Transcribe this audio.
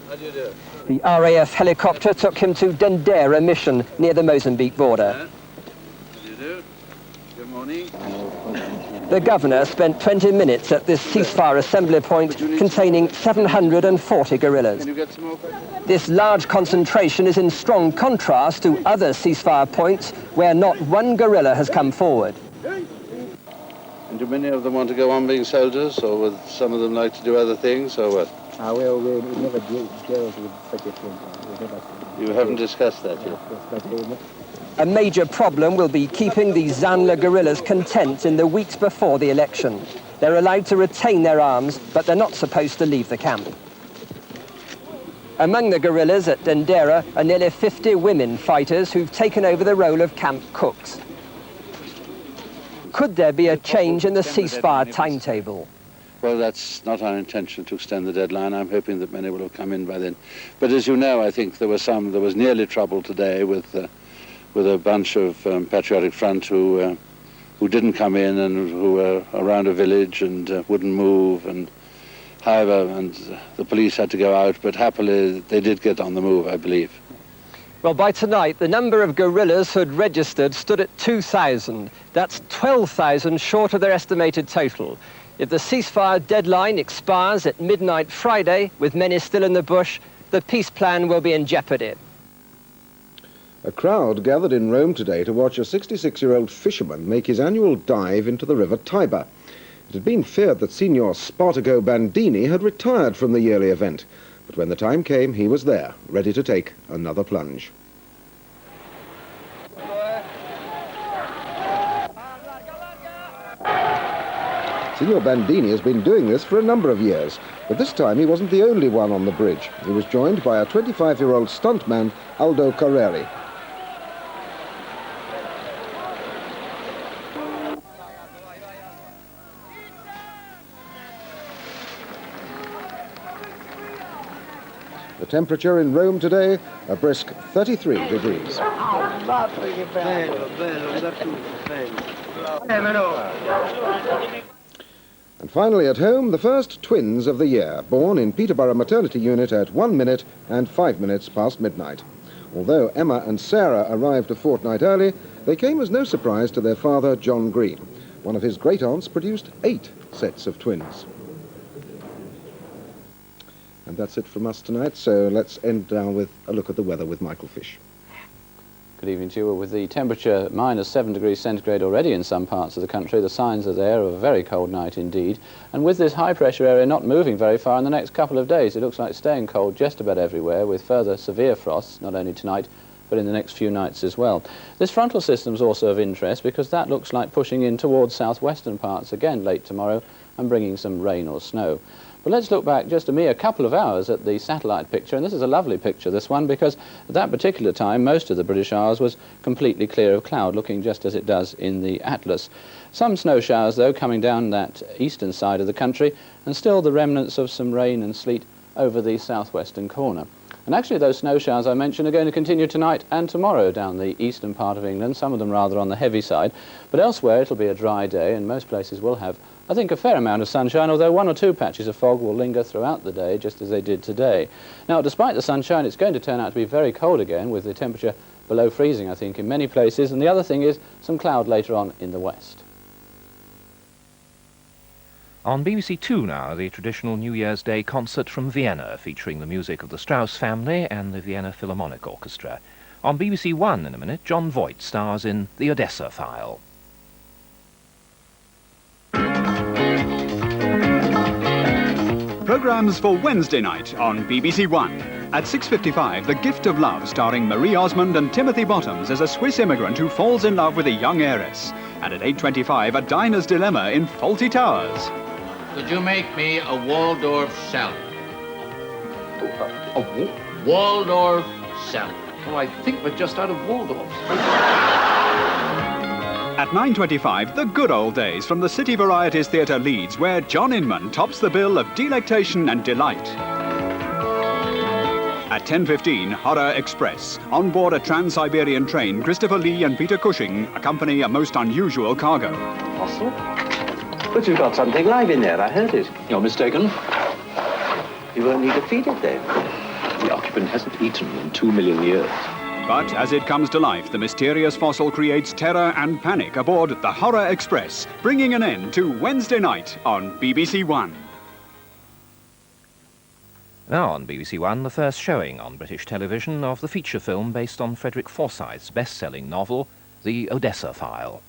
The RAF helicopter took him to Dendera mission near the Mozambique border. How do you do? Good morning. The governor spent 20 minutes at this ceasefire assembly point containing 740 guerrillas. Can you get some more? This large concentration is in strong contrast to other ceasefire points where not one guerrilla has come forward. And do many of them want to go on being soldiers, or would some of them like to do other things, or what? Well, we never dealt with such a thing. You haven't discussed that yet? A major problem will be keeping the Zanla guerrillas content in the weeks before the election. They're allowed to retain their arms, but they're not supposed to leave the camp. Among the guerrillas at Dendera are nearly 50 women fighters who've taken over the role of camp cooks. Could there be a change in the ceasefire timetable? Well, that's not our intention to extend the deadline. I'm hoping that many will have come in by then. But as you know, I think there was nearly trouble today with a bunch of Patriotic Front who didn't come in and who were around a village and wouldn't move. And the police had to go out, but happily they did get on the move, I believe. Well, by tonight, the number of guerrillas who'd registered stood at 2,000. That's 12,000 short of their estimated total. If the ceasefire deadline expires at midnight Friday, with many still in the bush, the peace plan will be in jeopardy. A crowd gathered in Rome today to watch a 66-year-old fisherman make his annual dive into the river Tiber. It had been feared that Signor Spartaco Bandini had retired from the yearly event, but when the time came, he was there, ready to take another plunge. Signor Bandini has been doing this for a number of years, but this time he wasn't the only one on the bridge. He was joined by a 25-year-old stuntman, Aldo Carreri. The temperature in Rome today, a brisk 33 degrees. And finally at home, the first twins of the year, born in Peterborough Maternity Unit at 1 minute and 5 minutes past midnight. Although Emma and Sarah arrived a fortnight early, they came as no surprise to their father, John Green. One of his great-aunts produced 8 sets of twins. And that's it from us tonight, so let's end down with a look at the weather with Michael Fish. Good evening to you. With the temperature minus 7 degrees centigrade already in some parts of the country, the signs are there of a very cold night indeed. And with this high pressure area not moving very far in the next couple of days, it looks like staying cold just about everywhere, with further severe frosts, not only tonight, but in the next few nights as well. This frontal system is also of interest because that looks like pushing in towards southwestern parts again late tomorrow and bringing some rain or snow. But let's look back just a mere couple of hours at the satellite picture, and this is a lovely picture, this one, because at that particular time most of the British Isles was completely clear of cloud, looking just as it does in the atlas. Some snow showers, though, coming down that eastern side of the country, and still the remnants of some rain and sleet over the southwestern corner. And actually those snow showers I mentioned are going to continue tonight and tomorrow down the eastern part of England, some of them rather on the heavy side, but elsewhere it'll be a dry day and most places will have, I think, a fair amount of sunshine, although 1 or 2 patches of fog will linger throughout the day, just as they did today. Now, despite the sunshine, it's going to turn out to be very cold again, with the temperature below freezing, I think, in many places, and the other thing is some cloud later on in the west. On BBC Two now, the traditional New Year's Day concert from Vienna, featuring the music of the Strauss family and the Vienna Philharmonic Orchestra. On BBC One in a minute, John Voight stars in The Odessa File. Programmes for Wednesday night on BBC One. At 6:55, The Gift of Love, starring Marie Osmond and Timothy Bottoms as a Swiss immigrant who falls in love with a young heiress. And at 8:25, A Diner's Dilemma in Fawlty Towers. Could you make me a Waldorf salad? A what? Waldorf salad. Oh, I think we're just out of Waldorf. At 9:25, The Good Old Days from the City Varieties Theatre Leeds, where John Inman tops the bill of delectation and delight. At 10:15, Horror Express. On board a Trans-Siberian train, Christopher Lee and Peter Cushing accompany a most unusual cargo. Fossil? But you've got something live in there, I heard it. You're mistaken. You won't need to feed it then. The occupant hasn't eaten in 2 million years. But as it comes to life, the mysterious fossil creates terror and panic aboard the Horror Express, bringing an end to Wednesday Night on BBC One. Now on BBC One, the first showing on British television of the feature film based on Frederick Forsyth's best-selling novel, The Odessa File.